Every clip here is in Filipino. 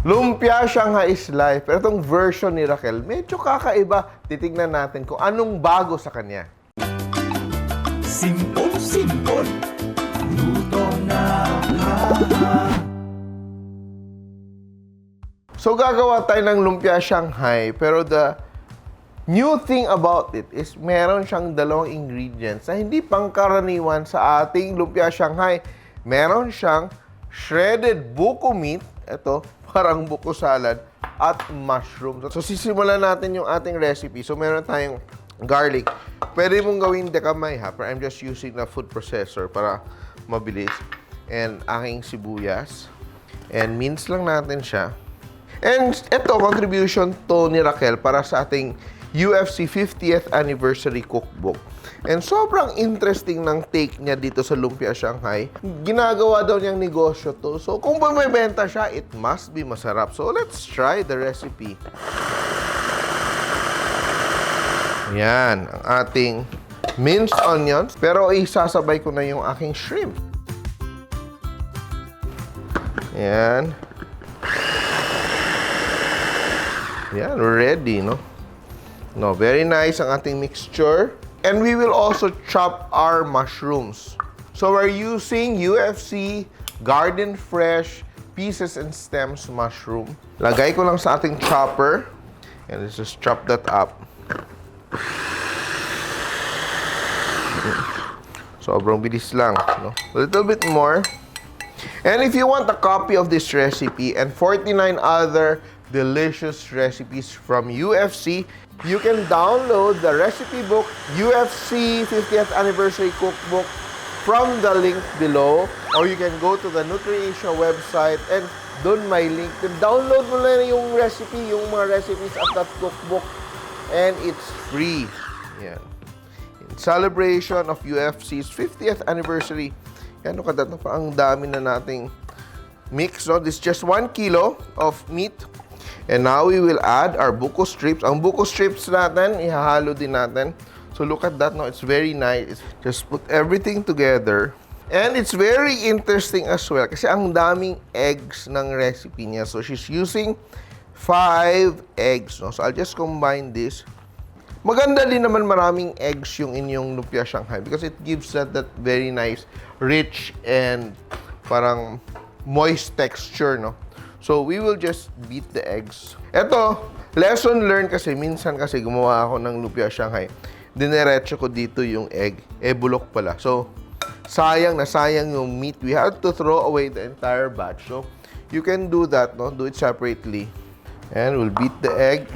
Lumpia Shanghai is life. Pero itong version ni Raquel, medyo kakaiba. Titignan natin kung anong bago sa kanya. Simpol, luto na So, gagawa tayo ng Lumpia Shanghai. Pero the new thing about it is meron siyang dalawang ingredients na hindi pangkaraniwan sa ating Lumpia Shanghai. Meron siyang shredded buko meat. Ito, parang buko salad. At mushroom. So, sisimulan natin yung ating recipe. So, meron tayong garlic. Pwede mong gawin dekamay ha. Pero I'm just using the food processor para mabilis. And aking sibuyas. And mince lang natin siya. And ito, contribution to ni Raquel para sa ating UFC 50th Anniversary Cookbook. And sobrang interesting ng take niya dito sa Lumpia Shanghai. Ginagawa daw niyang negosyo to. So, kung bumibenta siya, it must be masarap. So, let's try the recipe. Yan, ang ating minced onions. Pero isasabay ko na yung aking shrimp. Yan. Yan, ready, no? No, very nice ang ating mixture. And we will also chop our mushrooms. So we're using UFC Garden Fresh Pieces and Stems mushroom. Lagay ko lang sa ating chopper. And let's just chop that up. Sobrang bilis lang, no? A little bit more. And if you want a copy of this recipe and 49 other delicious recipes from UFC, you can download the recipe book, UFC 50th Anniversary Cookbook, from the link below. Or you can go to the NutriAsia website and doon may link. Then download mo na yung recipe, yung mga recipes of that cookbook. And it's free. Yan. In celebration of UFC's 50th anniversary. Yan, no, kadat na pa ang dami na nating mix. No? This is just 1 kilo of meat. And now we will add our buko strips. Ang buko strips natin, ihahalo din natin. So look at that, no? It's very nice. Just put everything together. And it's very interesting as well kasi ang daming eggs ng recipe niya. So she's using 5 eggs, no? So I'll just combine this. Maganda din naman maraming eggs yung inyong lumpia Shanghai because it gives that very nice, rich, and parang moist texture, no? So, we will just beat the eggs. Ito, lesson learned kasi, minsan kasi gumawa ako ng lumpia Shanghai. Dinerecho ko dito yung egg. Bulok pala. So, sayang na sayang yung meat. We had to throw away the entire batch. So, you can do that, no? Do it separately. And we'll beat the egg.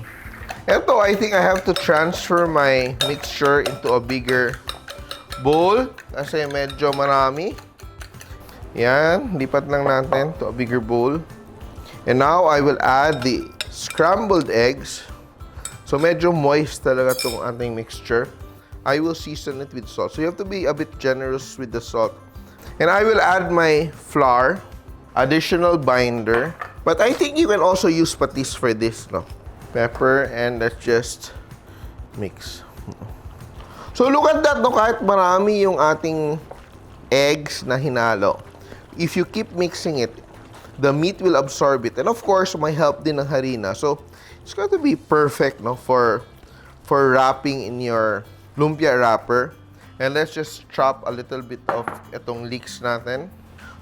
Ito, I think I have to transfer my mixture into a bigger bowl kasi medyo marami. Yan, lipat lang natin to a bigger bowl. And now, I will add the scrambled eggs. So, medyo moist talaga itong ating mixture. I will season it with salt. So, you have to be a bit generous with the salt. And I will add my flour, additional binder. But I think you can also use patis for this, no? Pepper, and let's just mix. So, look at that, no? Kahit marami yung ating eggs na hinalo. If you keep mixing it, the meat will absorb it. And of course, may help din ng harina. So, it's going to be perfect, no, for wrapping in your lumpia wrapper. And let's just chop a little bit of itong leeks natin.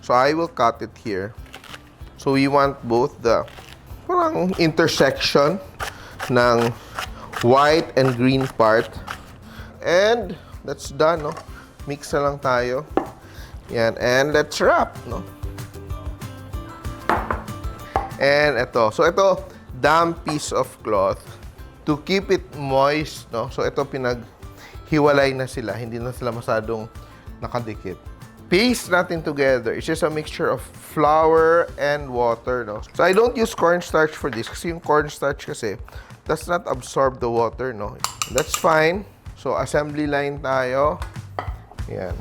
So, I will cut it here. So, we want both the parang intersection ng white and green part. And that's done, no? Mix na lang tayo. Yan. And let's wrap, no? And ito. So, ito, damp piece of cloth to keep it moist, no? So, ito, pinaghiwalay na sila. Hindi na sila masadong nakadikit. Paste natin together. It's just a mixture of flour and water, no? So, I don't use cornstarch for this kasi yung cornstarch kasi does not absorb the water, no? That's fine. So, assembly line tayo. Yan.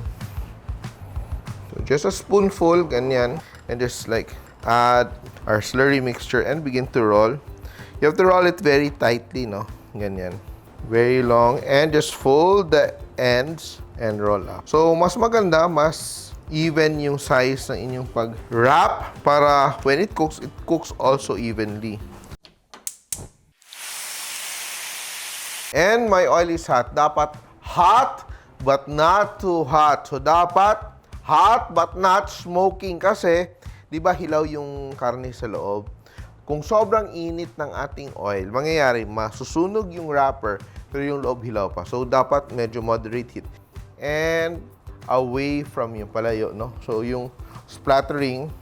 So, just a spoonful, ganyan. And just like add our slurry mixture and begin to roll. You have to roll it very tightly, no? Ganyan. Very long. And just fold the ends and roll up. So, mas maganda, mas even yung size ng inyong pag-wrap para when it cooks also evenly. And my oil is hot. Dapat hot but not too hot. So dapat hot but not smoking kasi, di ba hilaw yung karne sa loob? Kung sobrang init ng ating oil, mangyayari, masusunog yung wrapper pero yung loob hilaw pa. So dapat medyo moderate heat. And away from yung palayo, no? So yung splattering,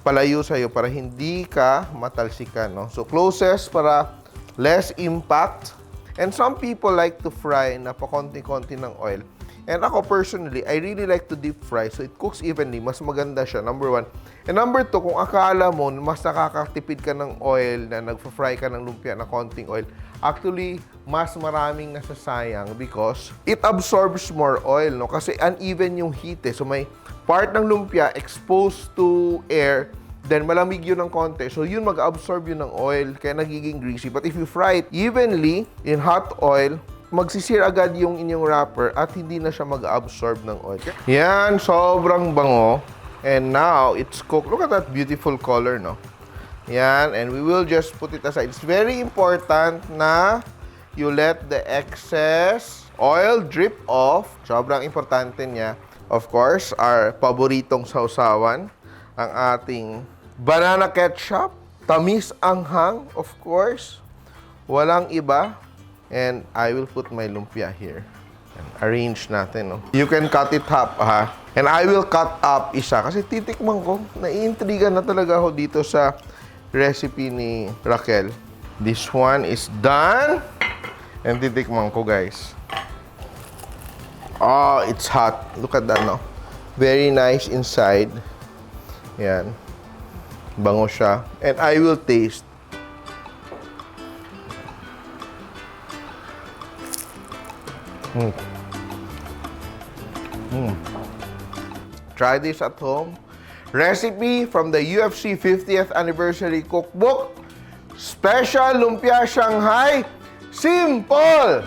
palayo sa'yo para hindi ka matalsikan, no? So closest para less impact. And some people like to fry na pa konti-konti ng oil. And ako personally, I really like to deep fry so it cooks evenly. Mas maganda siya, number 1. And number 2, kung akala mo mas nakakatipid ka ng oil na nagpa-fry ka ng lumpia na konting oil, actually, mas maraming nasasayang because it absorbs more oil, no? Kasi uneven yung heat, eh. So may part ng lumpia exposed to air, then malamig yun ng konti. So yun mag-absorb yun ng oil, kaya nagiging greasy. But if you fry it evenly in hot oil, magsisir agad yung inyong wrapper at hindi na siya mag-absorb ng oil. Yan, sobrang bango. And now, it's cooked. Look at that beautiful color, no? Yan, and we will just put it aside. It's very important na you let the excess oil drip off. Sobrang importante niya. Of course, our paboritong sausawan, ang ating banana ketchup, tamis anghang, of course, walang iba. And I will put my lumpia here. And arrange natin, no? You can cut it half, ha? And I will cut up isa. Kasi titikman ko, naiintriga na talaga ako dito sa recipe ni Raquel. This one is done. And titikman ko, guys. Oh, it's hot. Look at that, no? Very nice inside. Yan. Bango siya. And I will taste. Try this at home. Recipe from the UFC 50th Anniversary Cookbook. Special Lumpiang Shanghai. Simple!